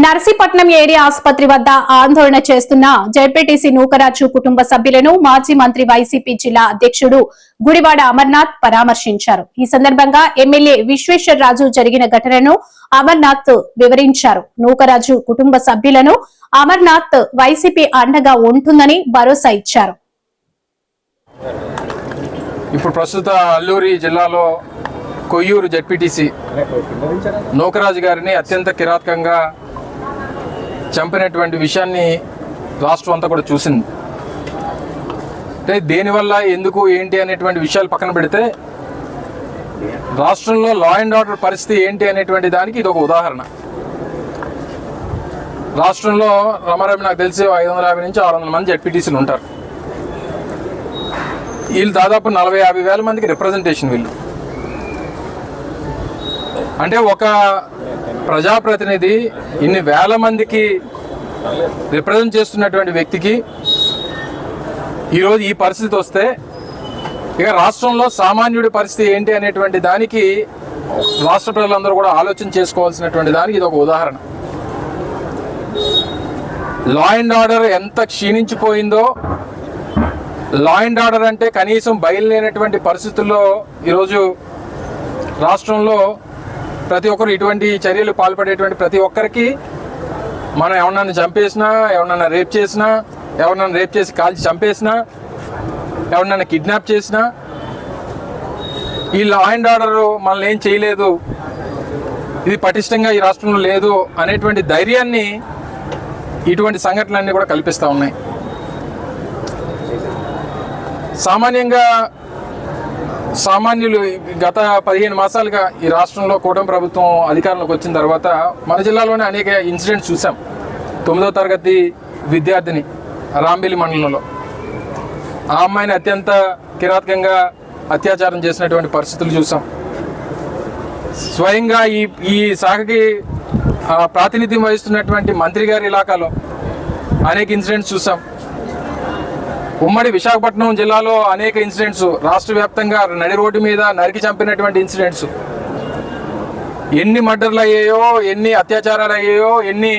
Narsipatnam area ఆసుపత్రి వద్ద ఆందోళన చేస్తున్న జెడ్పీటీసీ నూకరాజు కుటుంబ సభ్యులను మాజీ మంత్రి వైసీపీ జిల్లా అధ్యక్షుడు గుడివాడ అమర్నాథ్ పరామర్శించారు. ఈ సందర్భంగా ఎమ్మెల్యే విశ్వేశ్వరరాజు జరిగిన ఘటనను అమర్నాథ్ వివరించారు. నూకరాజు కుటుంబ సభ్యులను అమర్నాథ్ వైసీపీ అండగా ఉంటుందని భరోసా ఇచ్చారు. ఇప్పుడు ప్రస్తుత అల్లూరి జిల్లాలో కొయ్యూరు జెడ్పీటీసీ నూకరాజు గారిని అత్యంత కిరాతకంగా చంపినటువంటి విషయాన్ని రాష్ట్రం అంతా కూడా చూసింది. అంటే దేనివల్ల ఎందుకు ఏంటి అనేటువంటి విషయాలు పక్కన పెడితే రాష్ట్రంలో లా అండ్ ఆర్డర్ పరిస్థితి ఏంటి అనేటువంటి దానికి ఇది ఒక ఉదాహరణ. రాష్ట్రంలో రమారమి నాకు తెలిసి 550 నుంచి 600 మంది జెడ్పీటీసీలు ఉంటారు. వీళ్ళు దాదాపు 40-50 వేల మందికి రిప్రజెంటేషన్. వీళ్ళు అంటే ఒక ప్రజాప్రతినిధి ఇన్ని వేల మందికి రిప్రజెంట్ చేస్తున్నటువంటి వ్యక్తికి ఈరోజు ఈ పరిస్థితి వస్తే ఇక రాష్ట్రంలో సామాన్యుడి పరిస్థితి ఏంటి అనేటువంటి దానికి రాష్ట్ర ప్రజలందరూ కూడా ఆలోచన చేసుకోవాల్సినటువంటి దానికి ఇది ఒక ఉదాహరణ. లా అండ్ ఆర్డర్ ఎంత క్షీణించిపోయిందో, లా అండ్ ఆర్డర్ అంటే కనీసం బయలుదేరినటువంటి పరిస్థితుల్లో ఈరోజు రాష్ట్రంలో ప్రతి ఒక్కరు ఇటువంటి చర్యలు పాల్పడేటువంటి ప్రతి ఒక్కరికి మనం ఎవరినైనా చంపేసినా, ఎవరినైనా రేప్ చేసినా, ఎవరినైనా రేప్ చేసి కాల్చి చంపేసినా, ఎవరినైనా కిడ్నాప్ చేసినా ఈ లా అండ్ ఆర్డర్ మనల్ని ఏం చేయలేదు, ఇది పటిష్టంగా ఈ రాష్ట్రంలో లేదు అనేటువంటి ధైర్యాన్ని ఇటువంటి సంఘటనలన్నీ కూడా కల్పిస్తూ ఉన్నాయి. సామాన్యులు గత 15 మాసాలుగా ఈ రాష్ట్రంలో కూటమి ప్రభుత్వం అధికారంలోకి వచ్చిన తర్వాత మన జిల్లాలోనే అనేక ఇన్సిడెంట్స్ చూసాం. 9వ తరగతి విద్యార్థిని రాంబేలి మండలంలో ఆ అమ్మాయిని అత్యంత కిరాతకంగా అత్యాచారం చేసినటువంటి పరిస్థితులు చూసాం. స్వయంగా ఈ శాఖకి ప్రాతినిధ్యం వహిస్తున్నటువంటి మంత్రి గారి ఇలాకాలో అనేక ఇన్సిడెంట్స్ చూసాం. ఉమ్మడి విశాఖపట్నం జిల్లాలో అనేక ఇన్సిడెంట్స్, రాష్ట్ర వ్యాప్తంగా నడి రోడ్డు మీద నరికి చంపినటువంటి ఇన్సిడెంట్స్, ఎన్ని మర్డర్లు అయ్యాయో, ఎన్ని అత్యాచారాలు అయ్యాయో, ఎన్ని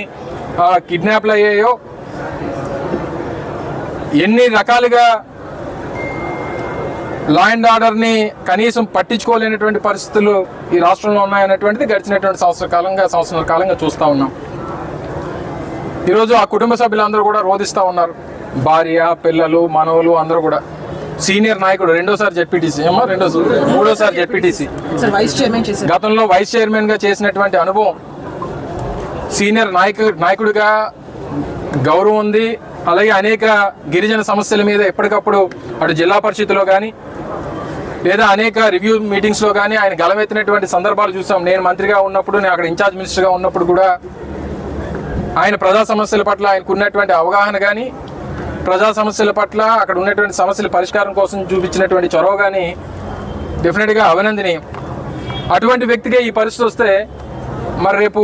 కిడ్నాప్లు అయ్యాయో, ఎన్ని రకాలుగా లా అండ్ ఆర్డర్ని కనీసం పట్టించుకోలేనటువంటి పరిస్థితులు ఈ రాష్ట్రంలో ఉన్నాయనేటువంటిది గడిచినటువంటి సంవత్సరాల కాలంగా చూస్తూ ఉన్నాం. ఈరోజు ఆ కుటుంబ సభ్యులందరూ కూడా రోధిస్తూ ఉన్నారు. భార్య, పిల్లలు, మనవలు అందరూ కూడా. సీనియర్ నాయకుడు, మూడోసారి జెడ్పీటీసీ, గతంలో వైస్ చైర్మన్ గా చేసినటువంటి అనుభవం, సీనియర్ నాయకుడిగా గౌరవం ఉంది. అలాగే అనేక గిరిజన సమస్యల మీద ఎప్పటికప్పుడు అటు జిల్లా పరిషత్తులో కానీ లేదా అనేక రివ్యూ మీటింగ్స్లో కానీ ఆయన గలమెత్తినటువంటి సందర్భాలు చూసాం. నేను మంత్రిగా ఉన్నప్పుడు, నేను అక్కడ ఇన్ఛార్జ్ మినిస్టర్గా ఉన్నప్పుడు కూడా ఆయన ప్రజా సమస్యల పట్ల ఆయనకు ఉన్నటువంటి అవగాహన కానీ, ప్రజా సమస్యల పట్ల అక్కడ ఉన్నటువంటి సమస్యల పరిష్కారం కోసం చూపించినటువంటి చొరవ కానీ డెఫినెట్గా అభినందనీయం. అటువంటి వ్యక్తిగా ఈ పరిస్థితి వస్తే మరి రేపు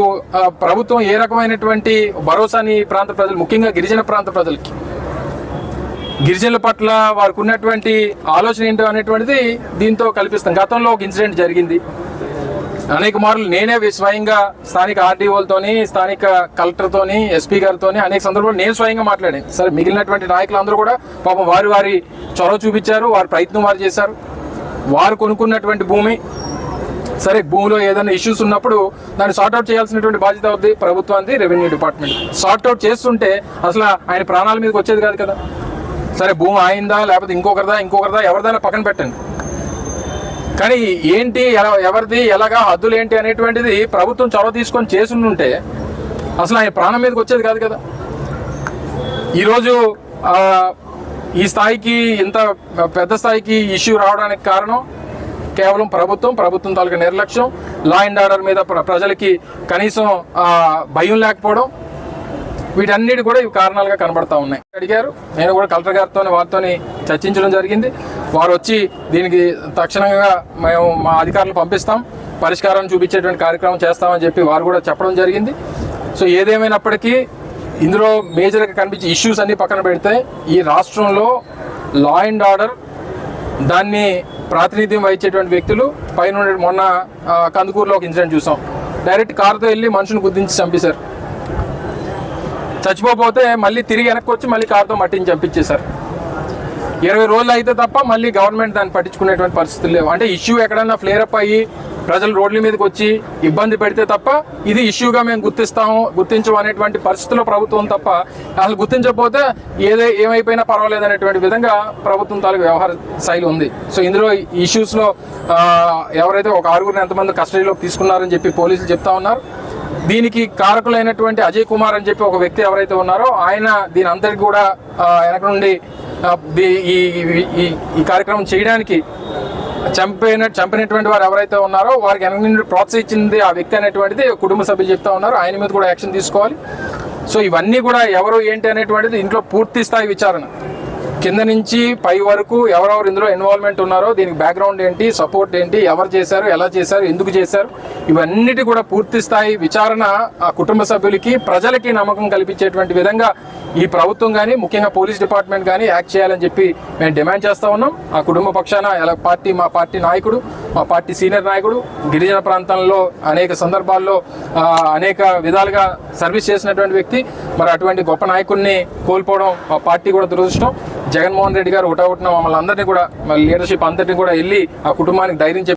ప్రభుత్వం ఏ రకమైనటువంటి భరోసాని ప్రాంత ప్రజలు, ముఖ్యంగా గిరిజన ప్రాంత ప్రజలకి, గిరిజనుల పట్ల వారికి ఉన్నటువంటి ఆలోచన ఏంటో అనేటువంటిది దీంతో కల్పిస్తాం. గతంలో ఒక ఇన్సిడెంట్ జరిగింది. అనేక మార్లు నేనే స్వయంగా స్థానిక ఆర్డీఓలతోని, స్థానిక కలెక్టర్తోని, ఎస్పీ గారితోని అనేక సందర్భాలు నేను స్వయంగా మాట్లాడాను. సరే, మిగిలినటువంటి నాయకులందరూ కూడా పాపం వారి చొరవ చూపించారు, వారి ప్రయత్నం వారు చేశారు. వారు కొనుక్కున్నటువంటి భూమి, సరే భూమిలో ఏదైనా ఇష్యూస్ ఉన్నప్పుడు దాన్ని సార్ట్అవుట్ చేయాల్సినటువంటి బాధ్యత అవుతుంది ప్రభుత్వానికి, రెవెన్యూ డిపార్ట్మెంట్. సార్ట్అవుట్ చేస్తుంటే అసలు ఆయన ప్రాణాల మీదకి వచ్చేది కాదు కదా. సరే, భూమి ఆయిందా లేకపోతే ఇంకొకరిదా ఎవరిదైనా పక్కన పెట్టండి, కానీ ఏంటి, ఎవరిది, ఎలాగా, హద్దులు ఏంటి అనేటువంటిది ప్రభుత్వం చొరవ తీసుకొని చేసుంటే అసలు ఆయన ప్రాణం మీదకి వచ్చేది కాదు కదా. ఈరోజు ఈ స్థాయికి, ఇంత పెద్ద స్థాయికి ఇష్యూ రావడానికి కారణం కేవలం ప్రభుత్వం తాలూకా నిర్లక్ష్యం, లా అండ్ ఆర్డర్ మీద ప్రజలకి కనీసం భయం లేకపోవడం, వీటన్నిటి కూడా ఇవి కారణాలుగా కనబడతా ఉన్నాయి. అడిగారు, నేను కూడా కలెక్టర్ గారితో వారితో చర్చించడం జరిగింది. వారు వచ్చి దీనికి తక్షణంగా మేము మా అధికారులు పంపిస్తాం, పరిష్కారాన్ని చూపించేటువంటి కార్యక్రమం చేస్తామని చెప్పి వారు కూడా చెప్పడం జరిగింది. సో ఏదేమైనప్పటికీ ఇందులో మేజర్గా కనిపించే ఇష్యూస్ అన్ని పక్కన పెడితే ఈ రాష్ట్రంలో లా అండ్ ఆర్డర్, దాన్ని ప్రాతినిధ్యం వహించేటువంటి వ్యక్తులు పైన మొన్న కందుకూరులో ఒక ఇన్సిడెంట్ చూసాం. డైరెక్ట్ కారుతో వెళ్ళి మనుషుని గుర్తించి చంపేశారు. చచ్చిపోతే మళ్ళీ తిరిగి వెనక్కి వచ్చి మళ్ళీ కారుతో మట్టిని చంపించేశారు. 20 రోజులు అయితే తప్ప మళ్ళీ గవర్నమెంట్ దాన్ని పట్టించుకునేటువంటి పరిస్థితులు లేవు. అంటే ఇష్యూ ఎక్కడన్నా ఫ్లేరప్ అయ్యి ప్రజలు రోడ్ల మీదకి వచ్చి ఇబ్బంది పెడితే తప్ప ఇది ఇష్యూగా మేము గుర్తించం అనేటువంటి పరిస్థితుల్లో ప్రభుత్వం తప్ప, అసలు గుర్తించకపోతే ఏమైపోయినా పర్వాలేదు అనేటువంటి విధంగా ప్రభుత్వం తాలూకు వ్యవహార శైలి ఉంది. సో ఇందులో ఇష్యూస్లో ఎవరైతే ఒక 6గురిని ఎంతమంది కస్టడీలోకి తీసుకున్నారని చెప్పి పోలీసులు చెప్తా ఉన్నారు. దీనికి కారకులైనటువంటి అజయ్ కుమార్ అని చెప్పి ఒక వ్యక్తి ఎవరైతే ఉన్నారో ఆయన దీని అంతటికి కూడా వెనక నుండి ఈ కార్యక్రమం చేయడానికి చంపినటువంటి వారు ఎవరైతే ఉన్నారో వారికి వెనక నుండి ప్రోత్సహించింది ఆ వ్యక్తి అనేటువంటిది కుటుంబ సభ్యులు చెప్తా ఉన్నారు. ఆయన మీద కూడా యాక్షన్ తీసుకోవాలి. సో ఇవన్నీ కూడా ఎవరు ఏంటి అనేటువంటిది ఇంట్లో పూర్తి స్థాయి విచారణ కింద నుంచి పై వరకు ఎవరెవరు ఇందులో ఇన్వాల్వ్మెంట్ ఉన్నారో, దీనికి బ్యాక్గ్రౌండ్ ఏంటి, సపోర్ట్ ఏంటి, ఎవరు చేశారు, ఎలా చేశారు, ఎందుకు చేశారు, ఇవన్నిటి కూడా పూర్తి స్థాయి విచారణ ఆ కుటుంబ సభ్యులకి ప్రజలకి నమ్మకం కల్పించేటువంటి విధంగా ఈ ప్రభుత్వం కానీ ముఖ్యంగా పోలీస్ డిపార్ట్మెంట్ కానీ యాక్ట్ చేయాలని చెప్పి మేము డిమాండ్ చేస్తూ ఉన్నాం. ఆ కుటుంబ పక్షాన మా పార్టీ నాయకుడు, మా పార్టీ సీనియర్ నాయకుడు, గిరిజన ప్రాంతాల్లో అనేక సందర్భాల్లో అనేక విధాలుగా సర్వీస్ చేసినటువంటి వ్యక్తి, మరి అటువంటి గొప్ప నాయకుడిని కోల్పోవడం మా పార్టీ కూడా దురదృష్టం. జగన్మోహన్ రెడ్డి గారు ఒకటొకటిన మమ్మల్ని అందరినీ కూడా లీడర్షిప్ అందరినీ కూడా వెళ్ళి ఆ కుటుంబానికి ధైర్యం